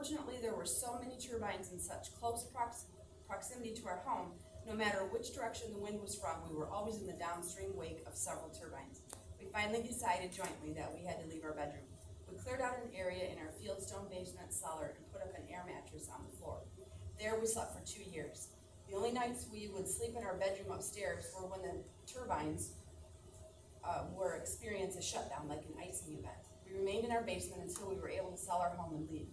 Unfortunately, there were so many turbines in such close proximity to our home, no matter which direction the wind was from, we were always in the downstream wake of several turbines. We finally decided jointly that we had to leave our bedroom. We cleared out an area in our fieldstone basement cellar and put up an air mattress on the floor. There we slept for 2 years. The only nights we would sleep in our bedroom upstairs were when the turbines were experiencing a shutdown, like an icing event. We remained in our basement until we were able to sell our home and leave.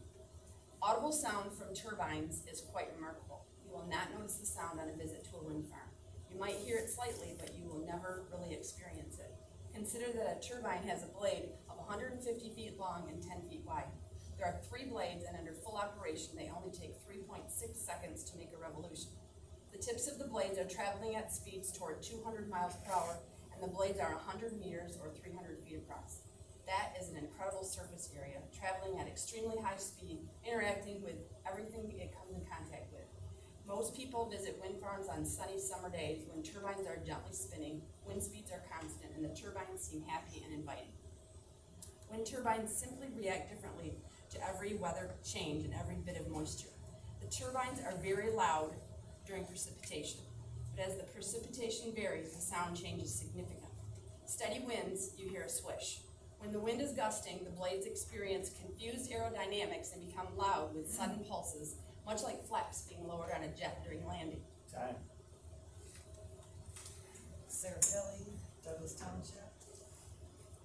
Audible sound from turbines is quite remarkable. You will not notice the sound on a visit to a wind farm. You might hear it slightly, but you will never really experience it. Consider that a turbine has a blade of 150 feet long and 10 feet wide. There are 3 blades, and under full operation, they only take 3.6 seconds to make a revolution. The tips of the blades are traveling at speeds toward 200 miles per hour, and the blades are 100 meters or 300 feet across. That is an incredible surface area, traveling at extremely high speed, interacting with everything it comes in contact with. Most people visit wind farms on sunny summer days when turbines are gently spinning, wind speeds are constant, and the turbines seem happy and inviting. Wind turbines simply react differently to every weather change and every bit of moisture. The turbines are very loud during precipitation, but as the precipitation varies, the sound changes significantly. Steady winds, you hear a swish. When the wind is gusting, the blades experience confused aerodynamics and become loud with sudden pulses, much like flaps being lowered on a jet during landing. Time. Sarah Kelly, Douglas Township.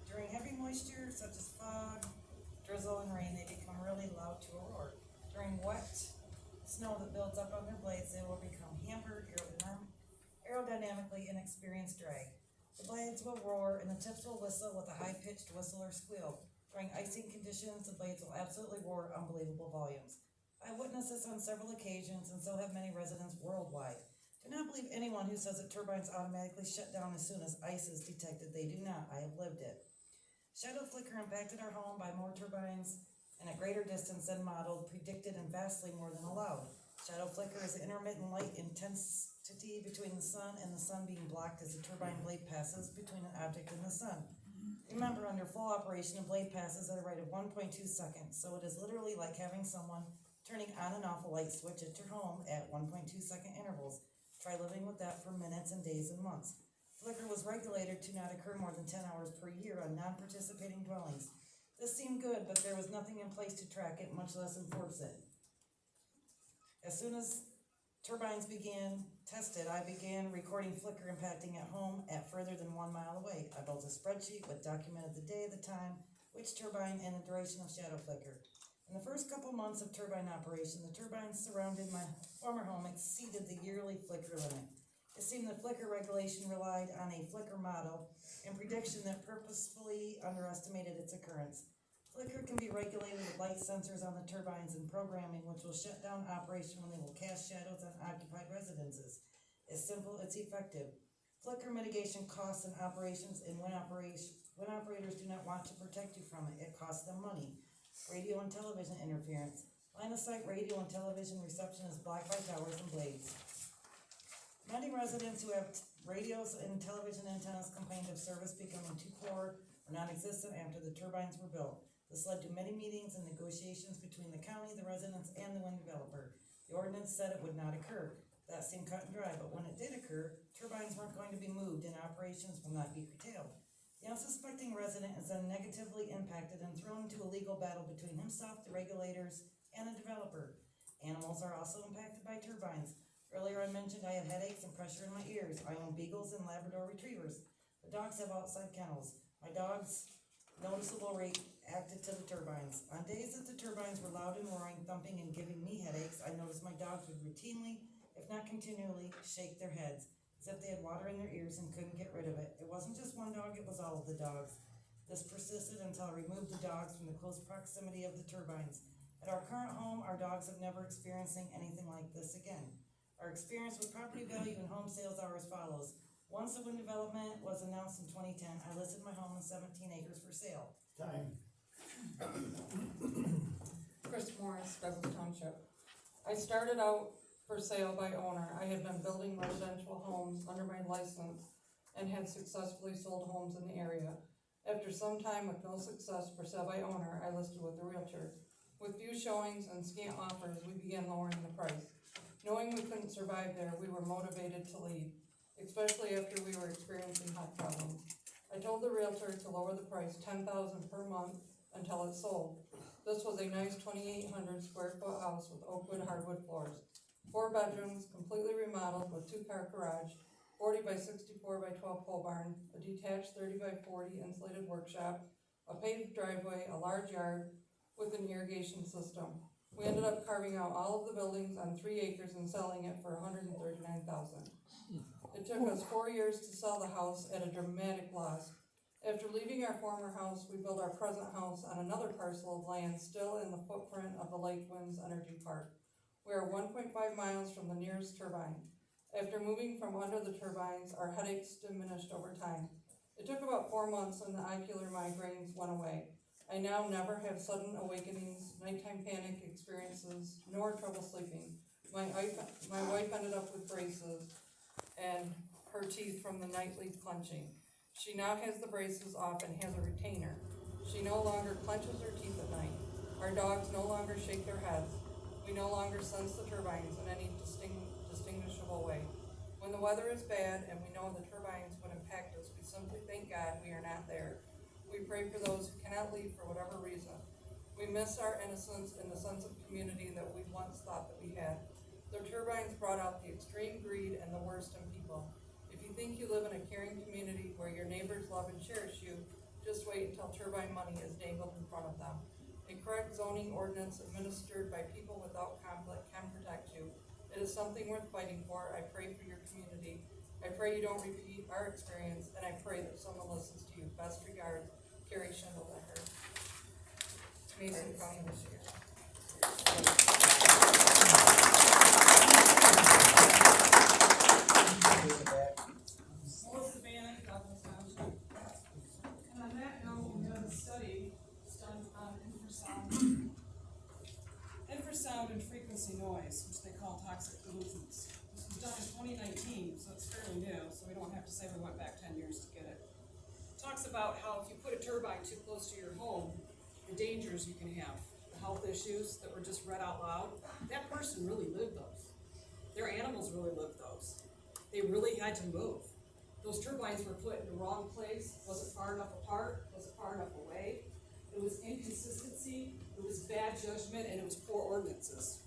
During heavy moisture, such as fog, drizzle, and rain, they become really loud to a roar. During wet snow that builds up on their blades, they will become hampered aerodynamically and experience drag. The blades will roar and the tips will whistle with a high-pitched whistle or squeal. During icing conditions, the blades will absolutely roar unbelievable volumes. I witnessed this on several occasions, and so have many residents worldwide. Do not believe anyone who says that turbines automatically shut down as soon as ice is detected. They do not. I have lived it. Shadow flicker impacted our home by more turbines and at greater distance than modeled, predicted, and vastly more than allowed. Shadow flicker is the intermittent light intensity between the sun and the sun being blocked as the turbine blade passes between an object and the sun. Remember, under full operation, a blade passes at a rate of 1.2 seconds, so it is literally like having someone turning on and off a light switch at your home at 1.2 second intervals. Try living with that for minutes and days and months. Flicker was regulated to not occur more than 10 hours per year on non-participating dwellings. This seemed good, but there was nothing in place to track it, much less enforce it. As soon as turbines began tested, I began recording flicker impacting at home at further than 1 mile away. I built a spreadsheet with documented the day, the time, which turbine, and the duration of shadow flicker. In the first couple months of turbine operation, the turbines surrounding my former home exceeded the yearly flicker limit. It seemed that flicker regulation relied on a flicker model and prediction that purposefully underestimated its occurrence. Flicker can be regulated with light sensors on the turbines and programming, which will shut down operation when they will cast shadows on occupied residences. It's simple, it's effective. Flicker mitigation costs in operations, and when operators do not want to protect you from it, it costs them money. Radio and television interference. Line of sight radio and television reception is blocked by towers and blades. Many residents who have radios and television antennas complained of service becoming too poor or non-existent after the turbines were built. This led to many meetings and negotiations between the county, the residents, and the wind developer. The ordinance said it would not occur. That seemed cut and dry, but when it did occur, turbines weren't going to be moved and operations will not be curtailed. The unsuspecting resident is then negatively impacted and thrown into a legal battle between himself, the regulators, and the developer. Animals are also impacted by turbines. Earlier I mentioned I had headaches and pressure in my ears. I own beagles and Labrador retrievers. The dogs have outside kennels. My dog's noticeable rate acted to the turbines. On days that the turbines were loud and roaring, thumping, and giving me headaches, I noticed my dogs would routinely, if not continually, shake their heads, as if they had water in their ears and couldn't get rid of it. It wasn't just one dog, it was all of the dogs. This persisted until I removed the dogs from the close proximity of the turbines. At our current home, our dogs have never experienced anything like this again. Our experience with property value and home sales are as follows. Once the wind development was announced in 2010, I listed my home on 17 acres for sale. Time. Chris Morris, Douglas Township. I started out for sale by owner. I had been building residential homes under my license and had successfully sold homes in the area. After some time with no success for sale by owner, I listed with a realtor. With few showings and scant offers, we began lowering the price. Knowing we couldn't survive there, we were motivated to leave, especially after we were experiencing health problems. I told the realtor to lower the price $10,000 per month until it sold. This was a nice 2,800 square foot house with oak wood hardwood floors. 4 bedrooms, completely remodeled with 2-car garage, 40 by 64 by 12 pole barn, a detached 30 by 40 insulated workshop, a paved driveway, a large yard with an irrigation system. We ended up carving out all of the buildings on 3 acres and selling it for $139,000. It took us 4 years to sell the house at a dramatic loss. After leaving our former house, we built our present house on another parcel of land still in the footprint of the Lake Winds Energy Park. We are 1.5 miles from the nearest turbine. After moving from under the turbines, our headaches diminished over time. It took about 4 months and the ocular migraines went away. I now never have sudden awakenings, nighttime panic experiences, nor trouble sleeping. My wife ended up with braces and her teeth from the nightly clenching. She now has the braces off and has a retainer. She no longer clenches her teeth at night. Our dogs no longer shake their heads. We no longer sense the turbines in any distinguishable way. When the weather is bad and we know the turbines would impact us, we simply thank God we are not there. We pray for those who cannot leave for whatever reason. We miss our innocence and the sense of community that we once thought that we had. The turbines brought out the extreme greed and the worst in people. If you think you live in a caring community where your neighbors love and cherish you, just wait until turbine money is dangled in front of them. A correct zoning ordinance administered by people without conflict can protect you. It is something worth fighting for. I pray for your community. I pray you don't repeat our experience, and I pray that someone listens to you. Best regards, Carrie Schindelbecker, Mason County, Michigan. Melissa Bannon, Douglas Township. And on that note, we have a study done on infrasound and frequency noise, which they call toxic pollutants. This was done in 2019, so it's fairly new, so we don't have to say we went back 10 years to get it. It talks about how if you put a turbine too close to your home, the dangers you can have, the health issues that were just read out loud. That person really lived those. Their animals really lived those. They really had to move. Those turbines were put in the wrong place. Was it far enough apart? Was it far enough away? It was inconsistency, it was bad judgment, and it was poor ordinances.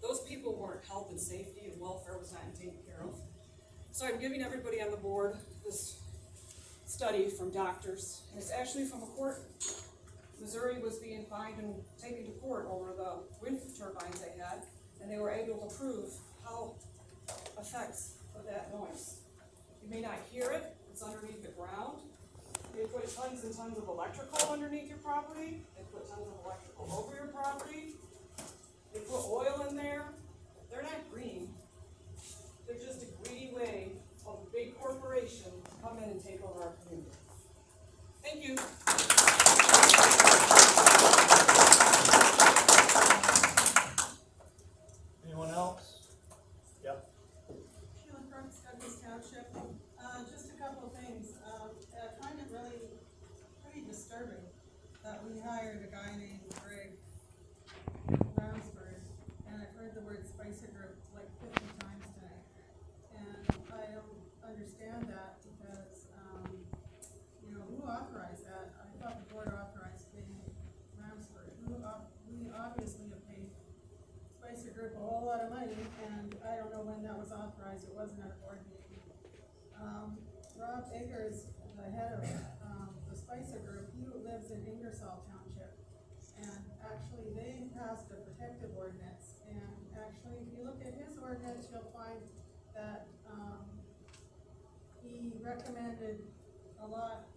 Those people weren't health and safety, and welfare was not taken care of. So I'm giving everybody on the board this study from doctors, and it's actually from a court. Missouri was being fined and taken to court over the wind turbines they had, and they were able to prove how effects of that noise. You may not hear it, it's underneath the ground. They put tons and tons of electrical underneath your property. They put tons of electrical over your property. They put oil in there. They're not green. They're just a greedy way of a big corporation to come in and take over our community. Thank you. Anyone else? Yep. Sheila Brooks, Douglas Township. Just a couple of things. I find it really pretty disturbing that we hired a guy named Greg Ramsford, and I've heard the word Spicer Group like 50 times today. And I don't understand that because, who authorized that? I thought the board authorized paying Ramsford. We obviously have paid Spicer Group a whole lot of money, and I don't know when that was authorized. It wasn't at a board meeting. Rob Eggers, the head of the Spicer Group, he lives in Ingersoll Township, and actually they passed a protective ordinance. And actually, if you look at his ordinance, you'll find that he recommended a lot,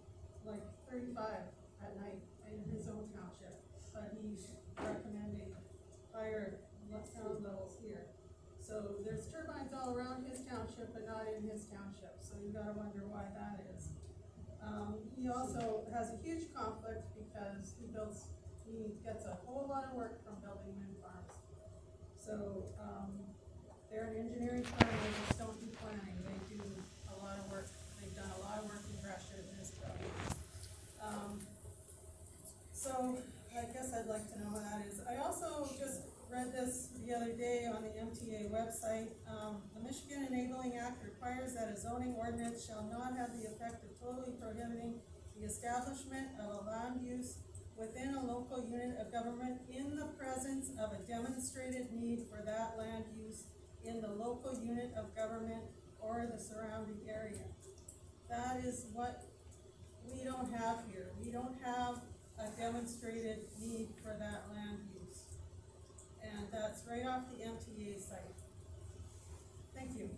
like 35 at night in his own township, but he's recommending higher sound levels here. So there's turbines all around his township, but not in his township, so you gotta wonder why that is. He also has a huge conflict because he gets a whole lot of work from building wind farms. So, they're an engineering firm, they just don't do planning, they do a lot of work, they've done a lot of work in Gresham and this building. So, I guess I'd like to know what that is. I also read this the other day on the MTA website. The Michigan Enabling Act requires that a zoning ordinance shall not have the effect of totally prohibiting the establishment of a land use within a local unit of government in the presence of a demonstrated need for that land use in the local unit of government or the surrounding area. That is what we don't have here. We don't have a demonstrated need for that land use. And that's right off the MTA site. Thank you.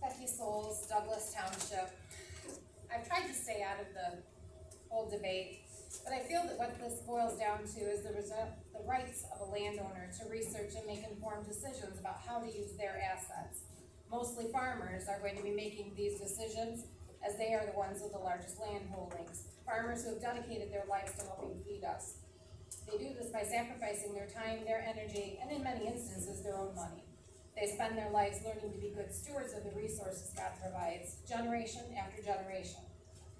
Becky Souls, Douglas Township. I've tried to stay out of the whole debate, but I feel that what this boils down to is the rights of a landowner to research and make informed decisions about how to use their assets. Mostly farmers are going to be making these decisions as they are the ones with the largest land holdings. Farmers who have dedicated their lives to helping feed us. They do this by sacrificing their time, their energy, and in many instances, their own money. They spend their lives learning to be good stewards of the resources God provides, generation after generation.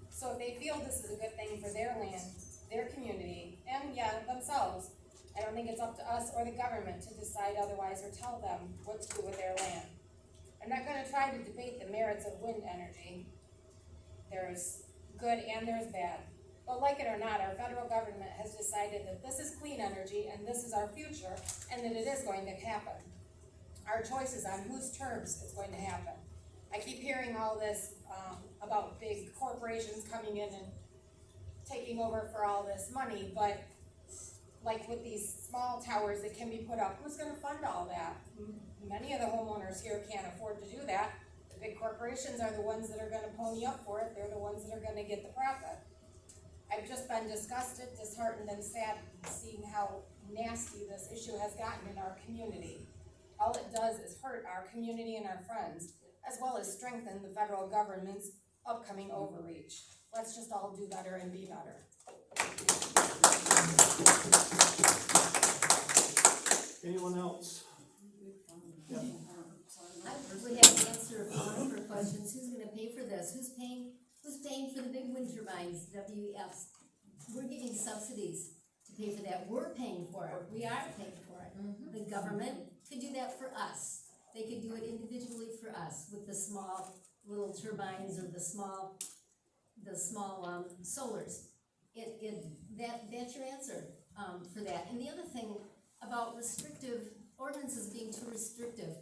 So if they feel this is a good thing for their land, their community, and themselves, I don't think it's up to us or the government to decide otherwise or tell them what to do with their land. I'm not gonna try to debate the merits of wind energy. There's good and there's bad. But like it or not, our federal government has decided that this is clean energy and this is our future and that it is going to happen. Our choice is on whose terms it's going to happen. I keep hearing all this about big corporations coming in and taking over for all this money, but like with these small towers that can be put up, who's gonna fund all that? Many of the homeowners here can't afford to do that. The big corporations are the ones that are gonna pony up for it. They're the ones that are gonna get the profit. I've just been disgusted, disheartened, and saddened seeing how nasty this issue has gotten in our community. All it does is hurt our community and our friends, as well as strengthen the federal government's upcoming overreach. Let's just all do better and be better. Anyone else? Yeah. I would have to answer one for questions. Who's gonna pay for this? Who's paying for the big wind turbines, WEFs? We're giving subsidies to pay for that. We're paying for it. We are paying for it. The government could do that for us. They could do it individually for us with the small little turbines or the small solars. That's your answer for that. And the other thing about restrictive ordinances being too restrictive.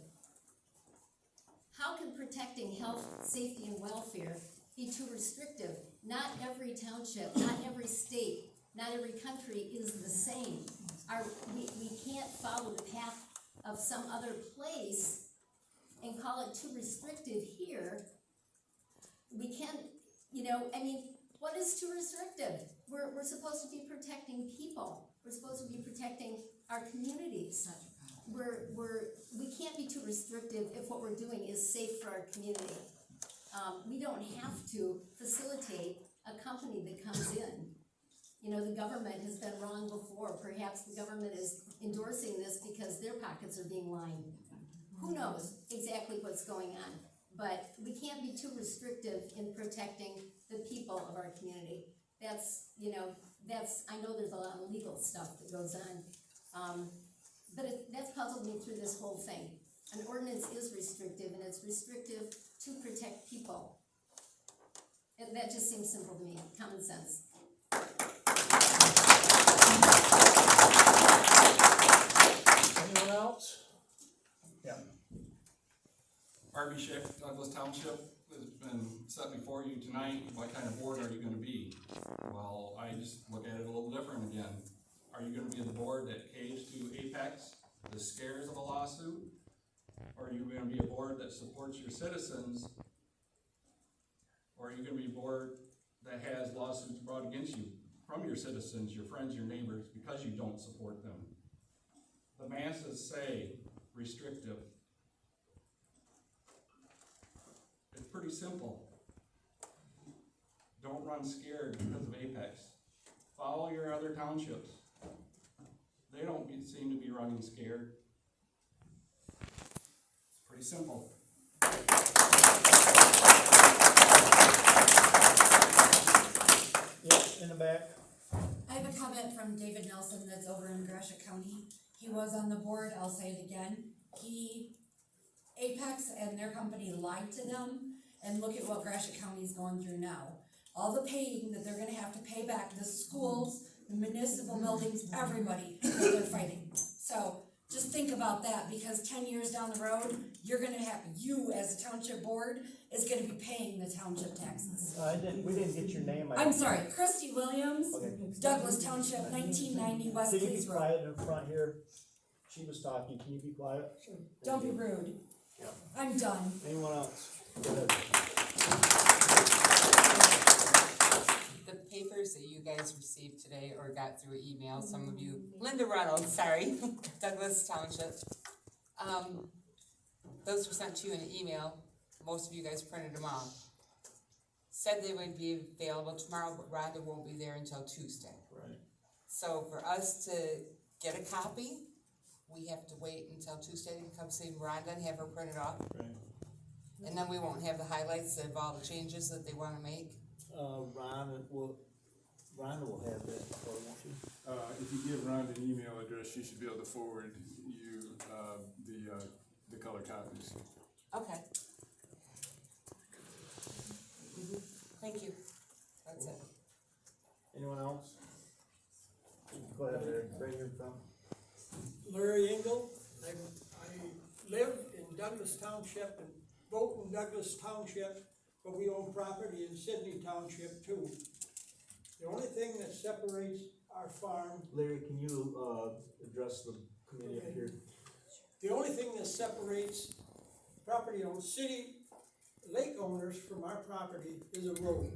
How can protecting health, safety, and welfare be too restrictive? Not every township, not every state, not every country is the same. We can't follow the path of some other place and call it too restrictive here. We can't, what is too restrictive? We're supposed to be protecting people. We're supposed to be protecting our communities. We can't be too restrictive if what we're doing is safe for our community. We don't have to facilitate a company that comes in. The government has been wrong before. Perhaps the government is endorsing this because their pockets are being lined. Who knows exactly what's going on? But we can't be too restrictive in protecting the people of our community. I know there's a lot of legal stuff that goes on. But that's puzzled me through this whole thing. An ordinance is restrictive, and it's restrictive to protect people. And that just seems simple to me, common sense. Anyone else? Yeah. Harvey Schick, Douglas Township, has been set before you tonight. What kind of board are you gonna be? Well, I just look at it a little different again. Are you gonna be the board that caves to Apex, the scares of a lawsuit? Or are you gonna be a board that supports your citizens? Or are you gonna be a board that has lawsuits brought against you from your citizens, your friends, your neighbors, because you don't support them? The masses say restrictive. It's pretty simple. Don't run scared because of Apex. Follow your other townships. They don't seem to be running scared. It's pretty simple. he was on the board, I'll say it again, Apex and their company lied to them, and look at what Gratiot County is going through now. All the paying that they're gonna have to pay back, the schools, the municipal buildings, everybody, that they're fighting. So, just think about that, because 10 years down the road, you're gonna have, you as a township board is gonna be paying the township taxes. we didn't get your name. I'm sorry, Christy Williams, Okay. Douglas Township, 1990 West Can you be Cleese Road. quiet in front here? She was talking, can you be quiet? Don't be rude. Yeah. I'm done. Anyone else? Go ahead. The papers that you guys received today or got through email, some of you, Linda Reynolds, sorry, Douglas Township. Those were sent to you in an email, most of you guys printed them off. Said they would be available tomorrow, but Rhonda won't be there until Tuesday. Right. So for us to get a copy, we have to wait until Tuesday to come see Rhonda and have her print it off. Right. And then we won't have the highlights of all the changes that they wanna make. Rhonda will have that, won't she? If you give Rhonda an email address, she should be able to forward you, the color copies. Okay. Thank you. That's it. Anyone else? Go ahead, Larry, right here from. Larry Engel. I live in Douglas Township and vote in Douglas Township, but we own property in Sydney Township too. The only thing that separates our farm, Larry, can you, address the committee up here? the only thing that separates property owners, city lake owners from our property is a road.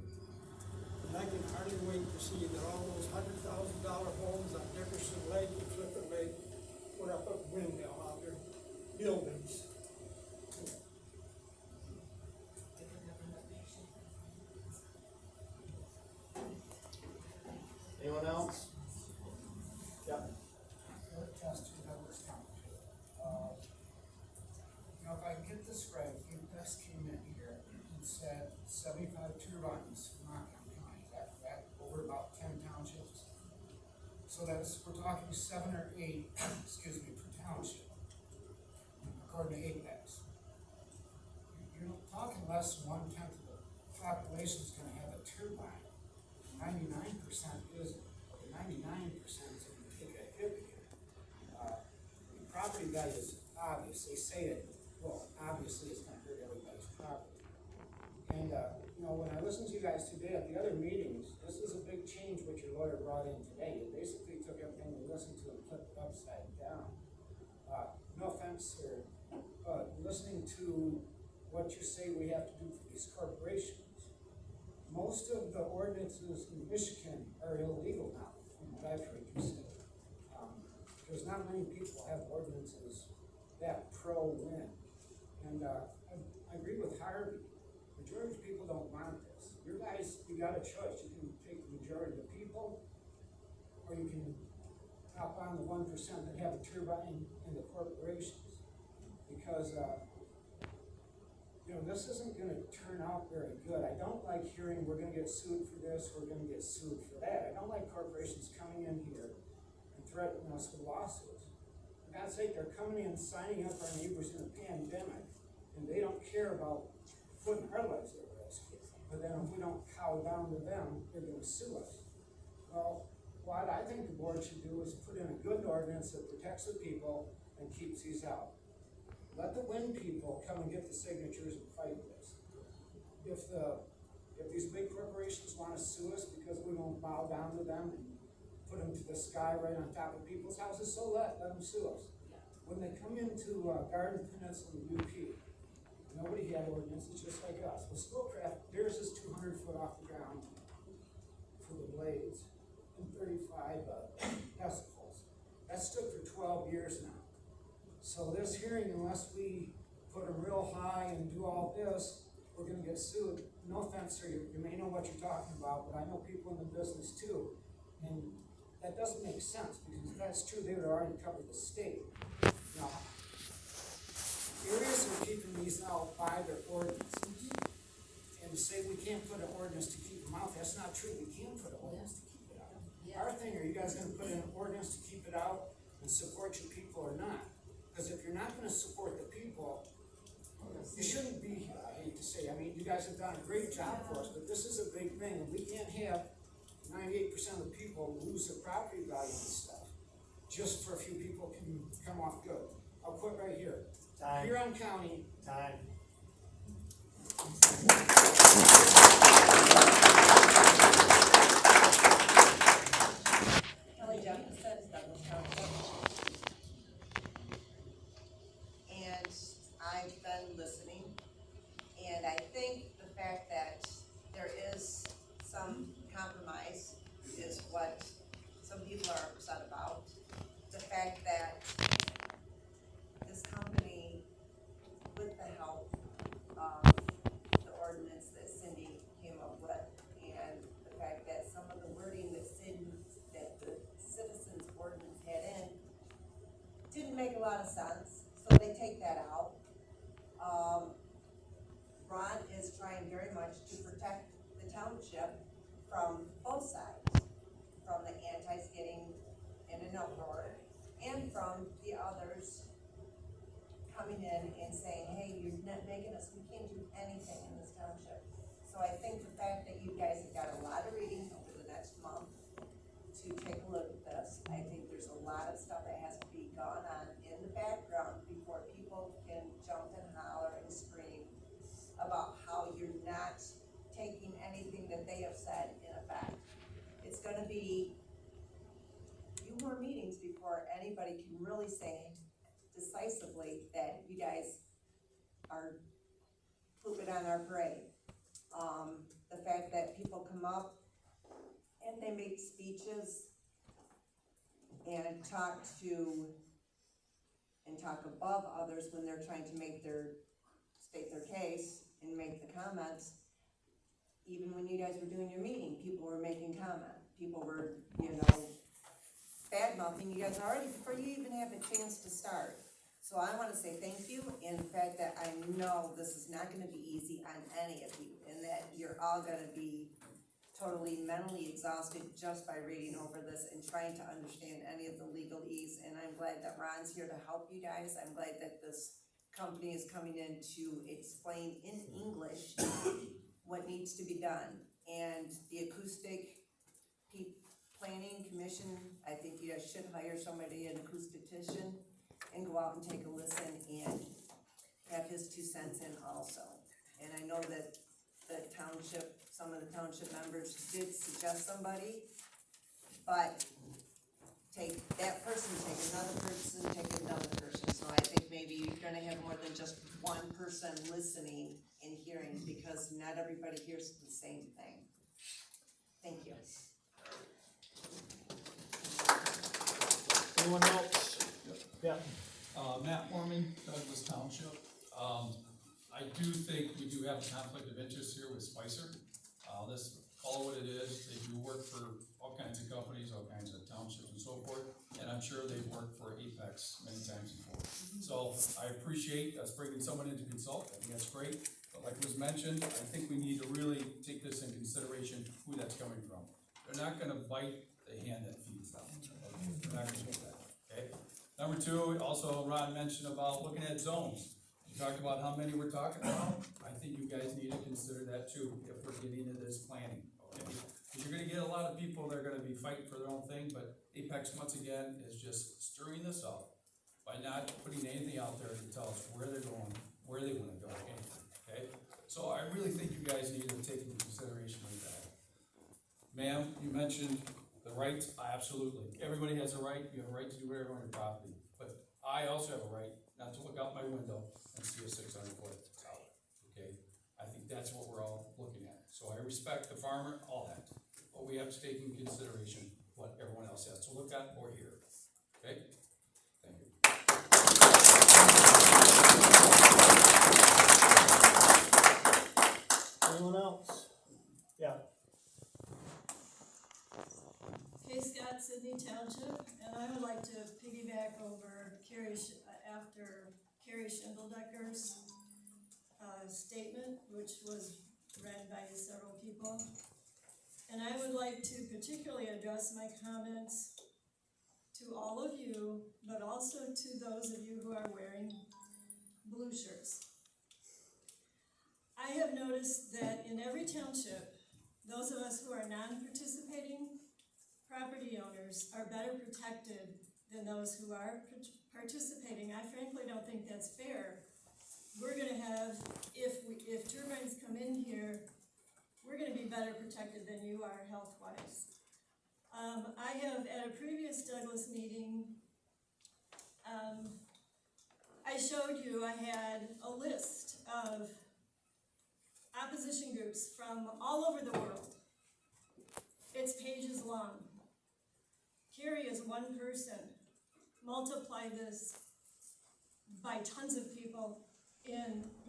And I can hardly wait to see that all those $100,000 homes on Dickerson Lake and Clifford Lake put up a windmill out there, buildings. Anyone else? Yep. Now, if I get this right, you just came in here and said 75 turbines from Rockland County, is that correct? Over about 10 townships? So that's, we're talking 7 or 8, excuse me, per township, according to Apex. You're talking less than 1/10 of the population is gonna have a turbine. 99% isn't. 99% is gonna take a hit here. The property value is obvious, they say it. Well, obviously, it's gonna hurt everybody's property. And, when I listened to you guys today at the other meetings, this is a big change what your lawyer brought in today. You basically took everything we listened to and flipped it upside down. No offense, sir, but listening to what you say we have to do for these corporations, most of the ordinances in Michigan are illegal now, from what I've heard you say. There's not many people have ordinances that pro-wind. And I agree with Harvey. Majority of people don't want this. You guys, you got a choice. You can take the majority of the people, or you can hop on the 1% that have a turbine in the corporations. Because, this isn't gonna turn out very good. I don't like hearing we're gonna get sued for this, we're gonna get sued for that. I don't like corporations coming in here and threatening us with lawsuits. For God's sake, they're coming in, signing up our neighbors in a pandemic, and they don't care about putting our lives at risk. But then if we don't cow down to them, they're gonna sue us. Well, what I think the board should do is put in a good ordinance that protects the people and keeps these out. Let the wind people come and get the signatures and fight this. If these big corporations wanna sue us because we won't bow down to them and put them to the sky right on top of people's houses, so let them sue us. When they come into Garden Peninsula UP, nobody had ordinances just like us. With Schoolcraft, theirs is 200 foot off the ground for the blades and 35 decibels. That's stood for 12 years now. So this hearing, unless we put them real high and do all this, we're gonna get sued. No offense, sir, you may know what you're talking about, but I know people in the business too. And that doesn't make sense, because if that's true, they would already cover the state. Now, areas are keeping these out by their ordinances. And to say we can't put an ordinance to keep them out, that's not true. We can put an ordinance to keep it out. Our thing, are you guys gonna put in an ordinance to keep it out? and support your people or not. Because if you're not gonna support the people, you shouldn't be here, I hate to say. I mean, you guys have done a great job for us, but this is a big thing, and we can't have 98% of the people lose their property value and stuff, just for a few people can come off good. I'll quit right here. Time. Huron County. Time. Kelly Jefferson, Douglas Township. And I've been listening, and I think the fact that there is some compromise is what some people are upset about. The fact that this company, with the help of the ordinance that Cindy came up with, and the fact that some of the wording that the citizens ordinance had in didn't make a lot of sense, so they take that out. Ron is trying very much to protect the township from both sides, from the antis getting in an uproar, and from the others coming in and saying, hey, you're not making us, we can't do anything in this township. So I think the fact that you guys have got a lot of reading over the next month to take a look at this, I think there's a lot of stuff that has to be gone on in the background before people can jump and holler and scream about how you're not taking anything that they have said in effect. It's gonna be a few more meetings before anybody can really say decisively that you guys are pooping on our parade. The fact that people come up and they make speeches and talk above others when they're trying to state their case and make the comments. Even when you guys were doing your meeting, people were making comment. People were, bad mouthing you guys already before you even have a chance to start. So I wanna say thank you, and the fact that I know this is not gonna be easy on any of you, and that you're all gonna be totally mentally exhausted just by reading over this and trying to understand any of the legalese. And I'm glad that Ron's here to help you guys. I'm glad that this company is coming in to explain in English what needs to be done. And the acoustic planning commission, I think you guys should hire somebody, an acoustician, and go out and take a listen and have his 2 cents in also. And I know that some of the township members did suggest somebody, but take that person, take another person, take another person. So I think maybe you're gonna have more than just one person listening and hearing, because not everybody hears the same thing. Thank you. Anyone else? Yeah. Matt Mormon, Douglas Township. I do think we do have a conflict of interest here with Spicer. Let's call it what it is. They do work for all kinds of companies, all kinds of townships and so forth, and I'm sure they've worked for Apex many times before. So I appreciate us bringing someone in to consult. I think that's great. But like was mentioned, I think we need to really take this in consideration, who that's coming from. They're not gonna bite the hand that feeds them. They're not gonna do that, okay? Number two, also Ron mentioned about looking at zones. You talked about how many we're talking about. I think you guys need to consider that too, if we're getting into this planning, okay? Because you're gonna get a lot of people that are gonna be fighting for their own thing, but Apex, once again, is just stirring this up by not putting anything out there to tell us where they're going, where they wanna go, anything, okay? So I really think you guys need to take into consideration with that. Ma'am, you mentioned the rights. Absolutely. Everybody has a right. You have a right to do whatever on your property. But I also have a right not to look out my window and see a 600-foot tower, okay? I think that's what we're all looking at. So I respect the farmer, all that, but we have to take into consideration what everyone else has to look at or hear, okay? Thank you. Anyone else? Yeah. Hey Scott, Sydney Township, and I would like to piggyback over after Carrie Schindeldecker's statement, which was read by several people. And I would like to particularly address my comments to all of you, but also to those of you who are wearing blue shirts. I have noticed that in every township, those of us who are non-participating property owners are better protected than those who are participating. I frankly don't think that's fair. We're gonna have, if turbines come in here, we're gonna be better protected than you are health-wise. I have, at a previous Douglas meeting, I showed you, I had a list of opposition groups from all over the world. It's pages long. Carrie is one person. Multiply this by tons of people,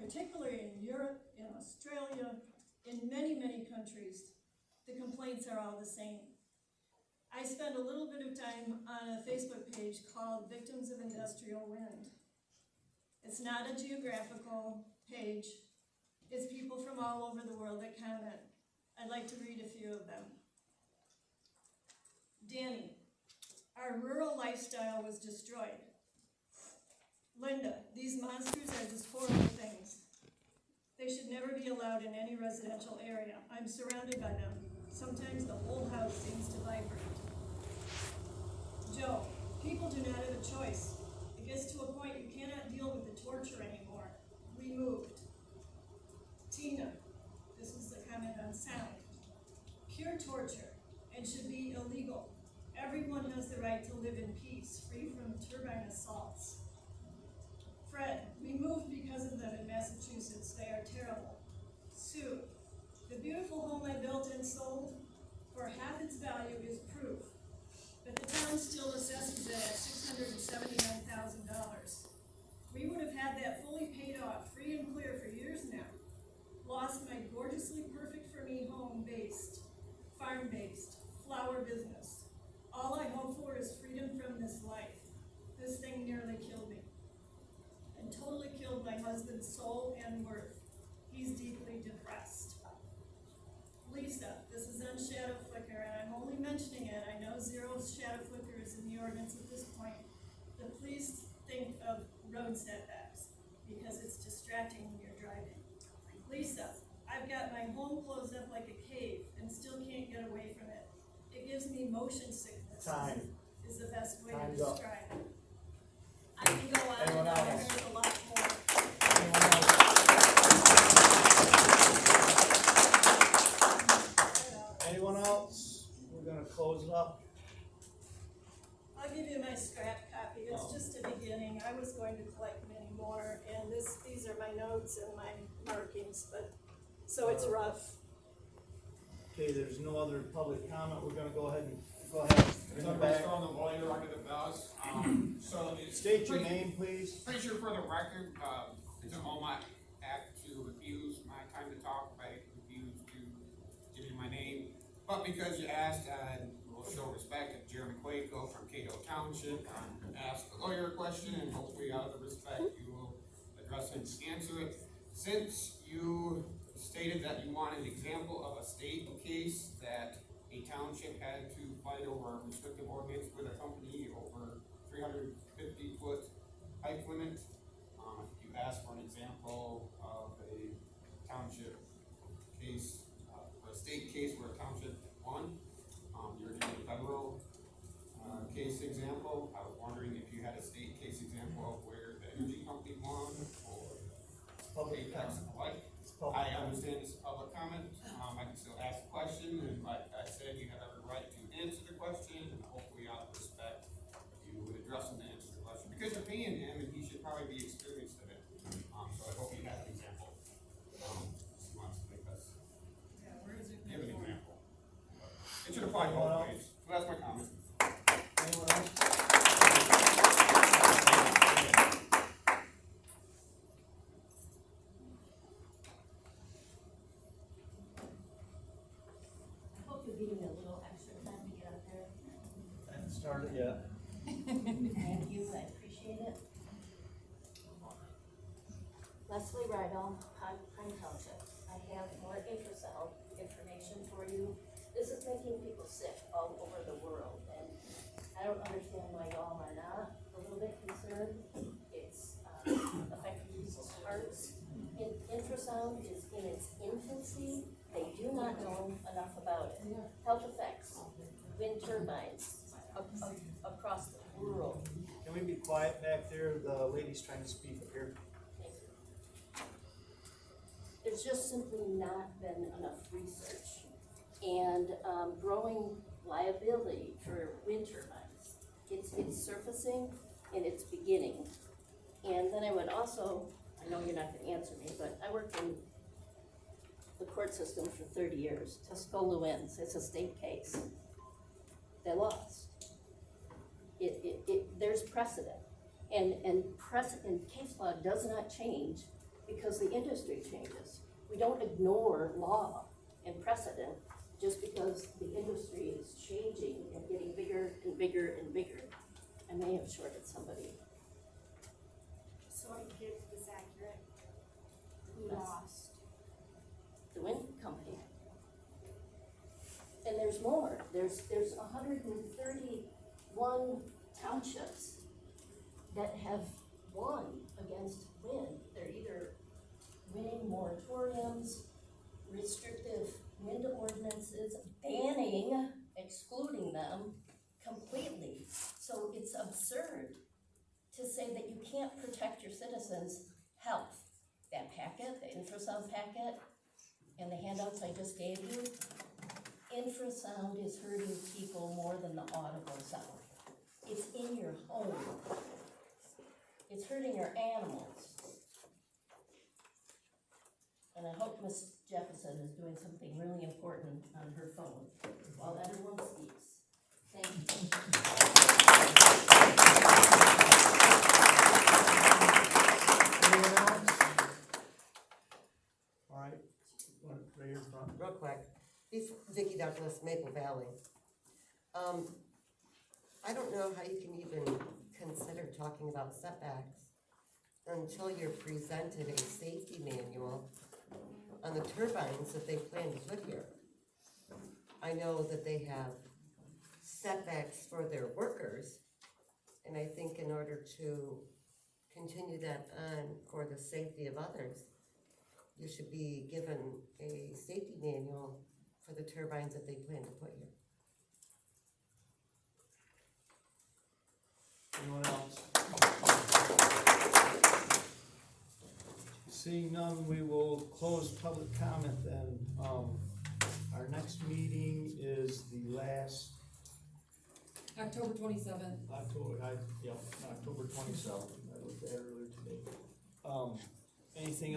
particularly in Europe, in Australia, in many, many countries. The complaints are all the same. I spend a little bit of time on a Facebook page called Victims of Industrial Wind. It's not a geographical page. It's people from all over the world that comment. I'd like to read a few of them. Danny, our rural lifestyle was destroyed. Linda, these monsters are just horrible things. They should never be allowed in any residential area. I'm surrounded by them. Sometimes the whole house seems to vibrate. Joe, people do not have a choice. It gets to a point you cannot deal with the torture anymore. We moved. Tina, this is the comment on sound. Pure torture and should be illegal. Everyone has the right to live in peace, free from turbine assaults. Fred, we moved because of them in Massachusetts. They are terrible. Sue, the beautiful home I built and sold for half its value is proof, but the town still assesses it at $679,000. We would have had that fully paid off, free and clear for years now. Lost my gorgeously perfect for me home-based, farm-based, flower business. All I hope for is freedom from this life. This thing nearly killed me. And totally killed my husband's soul and worth. He's deeply depressed. Lisa, this is on shadow flicker, and I'm only mentioning it. I know zero shadow flicker is in the ordinance at this point, but please think of road setbacks, because it's distracting when you're driving. Lisa, I've got my home closed up like a cave and still can't get away from it. It gives me motion sickness. Time. Is the best way Time's to up. describe it. I can go on Anyone and on, else? there's a lot more. Anyone else? Anyone else? We're gonna close it up. I'll give you my scrap copy, it's just a beginning. I was going to collect many more, and these are my notes and my markings, but, so it's rough. Okay, there's no other public comment. We're gonna go ahead. Come We're back. throwing the lawyer under the bus. So it's State your name, please. pretty sure for the record, it's an Oma act to refuse my time to talk. I refuse to give you my name. But because you asked, we'll show respect to Jeremy Quaco from Cato Township. Ask the lawyer a question, and hopefully out of the respect, you will address and answer it. Since you stated that you want an example of a state case that a township had to fight over a restrictive ordinance with a company over 350-foot height limit, you asked for an example of a township case, a state case where a township won. You're giving a federal case example. I was wondering if you had a state case example of where the energy company won or Public Apex and the like. I understand this is public comment. I can still ask a question, and like I said, you have every right to answer the question, and hopefully out of respect, you would address him to answer the question. Because you're paying him, and he should probably be experienced in it. So I hope you have an example. He wants to make us give an example. It should apply both ways. So that's my comment. Anyone else? I hope you'll give me a little extra time to get up there. I haven't started yet. Thank you, I appreciate it. Leslie Rydell, Pine Township. I have more infrasound information for you. This is making people sick all over the world, and I don't understand why frequency, they do not know enough about it. Health effects, wind turbines across the world. Can we be quiet back there? The lady's trying to speak up here. There's just simply not been enough research and growing liability for wind turbines. It's surfacing and it's beginning. And then I would also, I know you're not gonna answer me, but I worked in the court system for 30 years. Tuscola wins, it's a state case. They lost. There's precedent. And case law does not change because the industry changes. We don't ignore law and precedent just because the industry is changing and getting bigger and bigger and bigger. I may have shorted somebody. So I get this accurate. We Yes. lost. The wind company. And there's more. There's 131 townships that have won against wind. They're either winning moratoriums, restrictive wind ordinances, banning, excluding them completely. So it's absurd to say that you can't protect your citizens' health. That packet, the infrasound packet, and the handouts I just gave you, infrasound is hurting people more than the audible sound. It's in your home. It's hurting your animals. And I hope Ms. Jefferson is doing something really important on her phone while everyone speaks. Thank you. Anyone else? All right, right here in front. Real quick, Vicki Douglas, Maple Valley. I don't know how you can even consider talking about setbacks until you're presented a safety manual on the turbines that they plan to put here. I know that they have setbacks for their workers, and I think in order to continue that on for the safety of others, you should be given a safety manual for the turbines that they plan to put here. Anyone else? Seeing none, we will close public comment then. Our next meeting is the last October 27th. October 27th. I looked at it earlier today. Anything